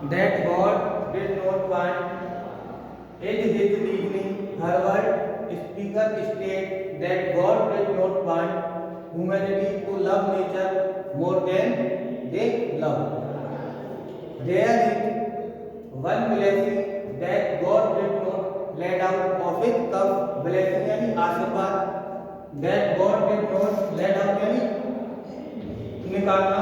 that God did not want in his reasoning. Harvard speaker state that God did not want humanity to love nature more than they love. There is one blessing that God did not let out of his cup. Blessing यानी आशीर्वाद that God did not let out यानी निकालना,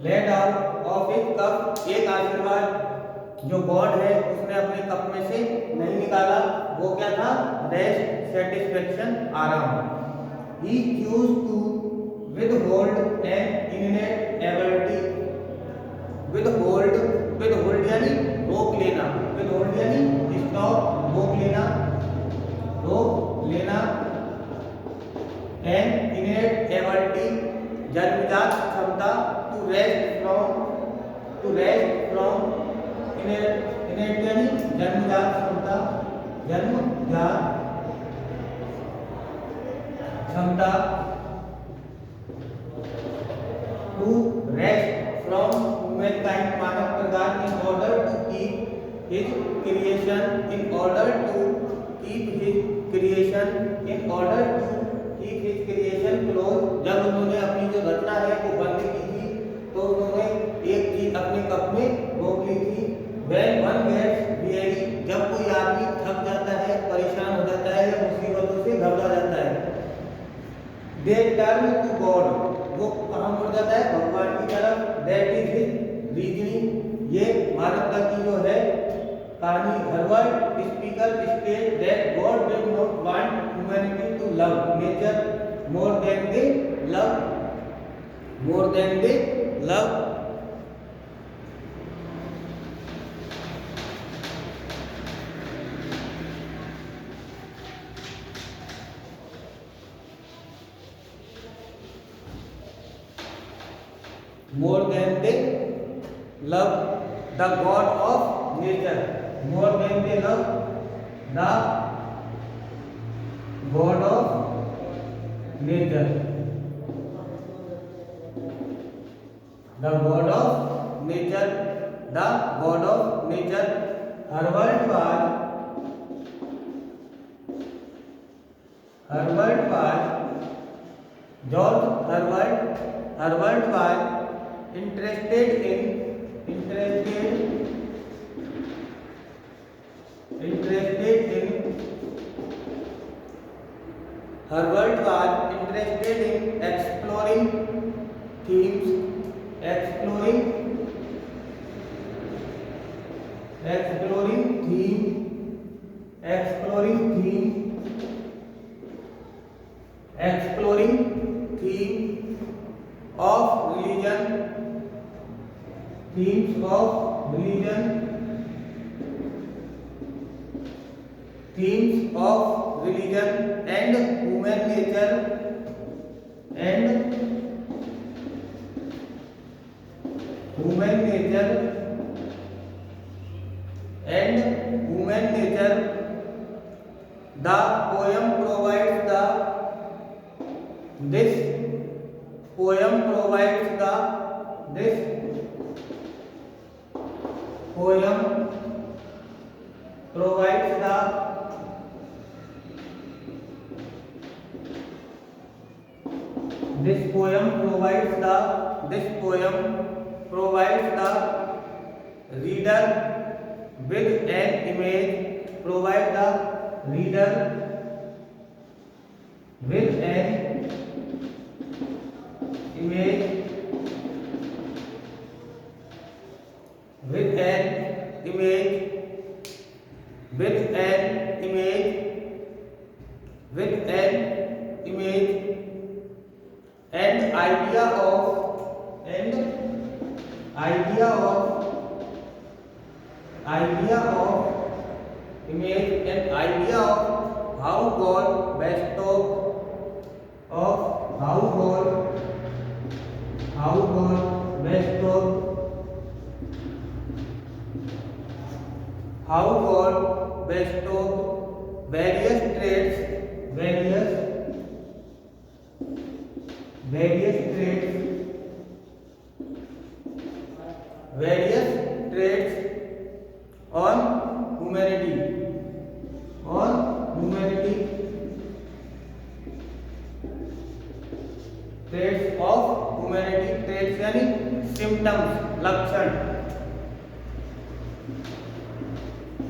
let out of his cup एक आशीर्वाद जो God है उसने अपने कप में से नहीं निकाला, वो क्या था? रेस्ट, सेटिस्फेक्शन, आराम. He chose to withhold an innate ability. withhold यानी रोक लेना, withhold यानी स्टॉप, रोक लेना. an innate ability जन्मजात क्षमता to rest from innate यानी जन्मजात क्षमता, to rest from humankind मानव प्रकार in order to keep his creation close. जब उन्होंने अपनी जो रचना है वो बंद की थी तो उन्होंने एक चीज अपने कप में रोक ली थी. When one gets weary, जब कोई आदमी थक जाता है, परेशान हो जाता है या मुसीबतों से घबरा जाता है, they turn to God, वो कहाँ मुड़ जाता है? भगवान की तरफ. That is his reasoning. ये मानवता की जो है कहानी. Harvard speaker state that God did not want humanity to love nature more than they love. More than they love the God of nature. More than they love the God of nature. The God of nature. Herbert was George Herbert was interested in Herbert was interested in exploring themes of religion, themes of religion and human nature The poem provides the reader with an image. Provide the reader with an image and idea of image an idea of how God bestowed various traits various traits various traits on humanity traits of humanity, traits यानी symptoms, लक्षण,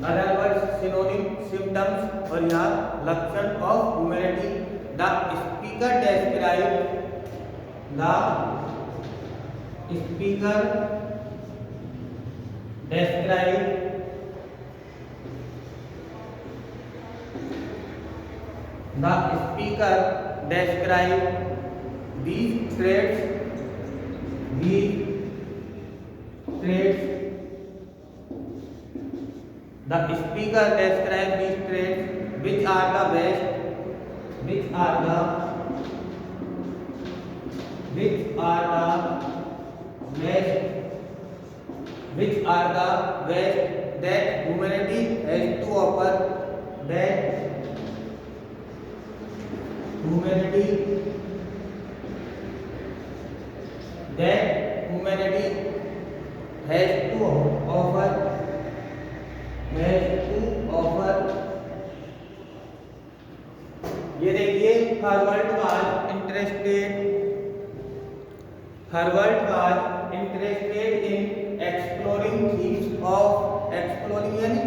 other words synonym symptoms और या लक्षण of humanity. The speaker describe these traits the speaker describe these traits which are the best which are the best that humanity has to offer, that humanity has to offer ये देखिए Harvard was interested in exploring themes of यानी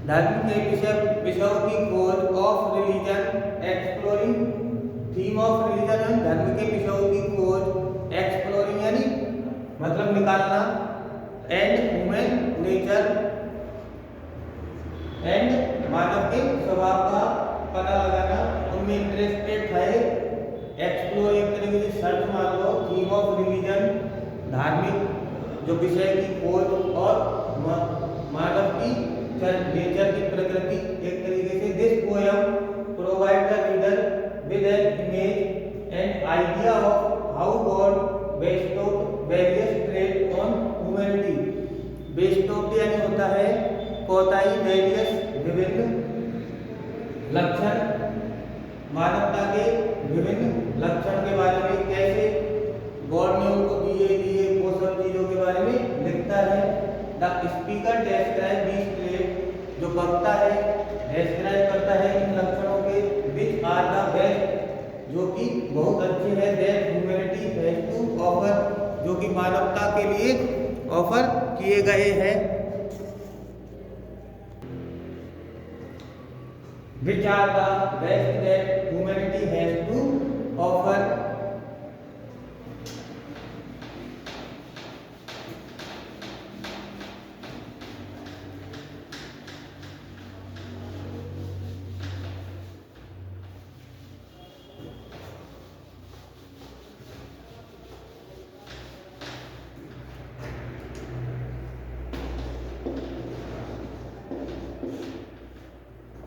धर्म के विषयों की खोज, of religion exploring theme of religion धर्म के विषयों की खोज, एक्सप्लोरिंग यानी मतलब निकालना, एंड ह्यूमन नेचर एंड मानव के स्वभाव का पता लगाना, उनमें इंटरेस्टेड थे। एक्सप्लोर एक तरीके से सर्च मान लो, थीम ऑफ रिलीजन धार्मिक जो विषय की खोज, और मानव की नेचर की प्रकृति एक तरीके से। This poem provide the reader with an image and idea of how God bestowed various trait on humanity. Bestowed यानी होता है कोताई, वेरियस विभिन्न, लक्षण मानवता के विभिन्न लक्षण के बारे में कैसे गॉड ने उनको दिए वो सब चीजों के बारे में लिखता है। The speaker describe these trait, जो वक्ता है डेस्क्राइब करता है इन लक्षणों के, विच आर द बेस्ट, जो कि बहुत अच्छे हैं, that humanity has to offer, जो कि मानवता के लिए ऑफर किए गए हैं। Which are the best that humanity has to offer?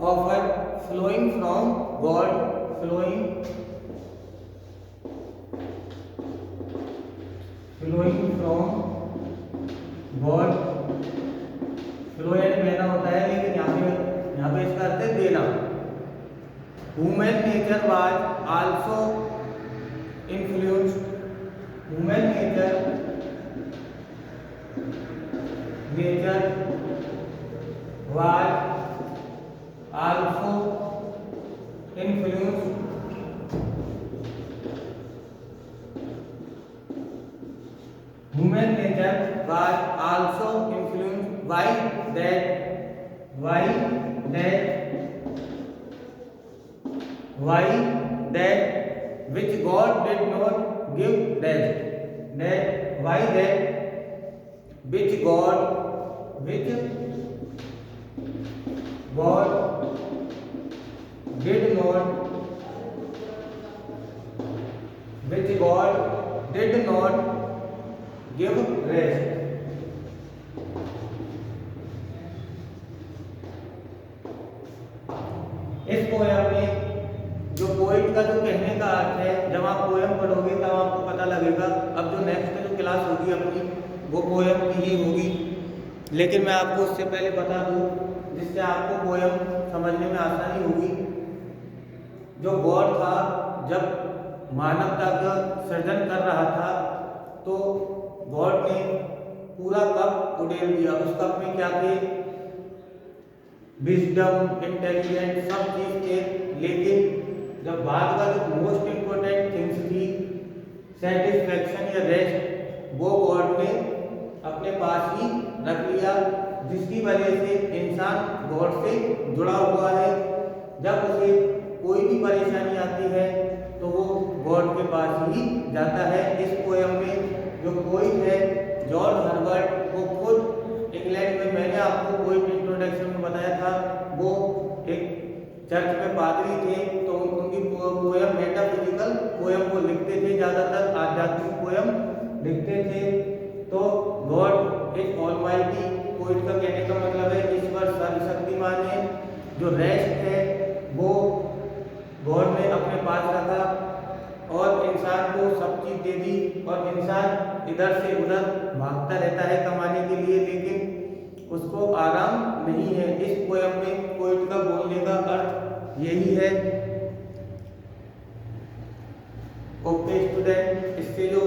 Offer flowing from God, flowing from God, flow यानी बहना होता है, लेकिन यहाँ पे इसका अर्थ है देना। Human nature was also influenced, human nature was also influenced human nature was also influenced by that which God did not give rest, which God did not give rest। इस पोएम में जो पोइट का जो कहने का अर्थ है, जब आप पोएम पढ़ोगे तब आपको पता लगेगा। अब जो नेक्स्ट जो क्लास होगी अपनी वो पोएम की ही होगी, लेकिन मैं आपको उससे पहले बता दूं जिससे आपको पोएम समझने में आसानी होगी। जो गॉड था जब मानवता का सृजन कर रहा था, तो गॉड ने पूरा कप उड़ेल दिया। उस कप में क्या थे? विजडम, इंटेलिजेंट, सब चीज थे। लेकिन जब बात का जो मोस्ट इम्पोर्टेंट थिंग्स थी, सेटिस्फैक्शन या रेस्ट, वो गॉड ने अपने पास ही रख लिया, जिसकी वजह से इंसान गॉड से जुड़ा हुआ है। जब उसे कोई भी परेशानी आती है तो वो गॉड के पास ही जाता है। इस पोयम में जो पोइट है जॉर्ज हर्बर्ट, वो खुद इंग्लैंड में, मैंने आपको पोइट इंट्रोडक्शन में बताया था, वो एक चर्च में पादरी थे, तो उनकी पोयम मेटाफिजिकल पोयम को लिखते थे, ज़्यादातर आध्यात्मिक पोयम लिखते थे। तो गॉड इज ऑलमाइटी, पोइट का कहने का मतलब है ईश्वर सर्वशक्तिमान है। जो रेस्ट है वो गॉड ने अपने पास रखा और इंसान को सब चीज दे दी, और इंसान इधर से उधर भागता रहता है कमाने के लिए, लेकिन उसको आराम नहीं है। इस पोयम में पोइट का बोलने का अर्थ यही है। ओके स्टूडेंट, इससे जो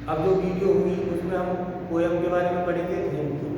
अब जो वीडियो हुई उसमें हम पोयम के बारे में पढ़ेंगे। Thank you.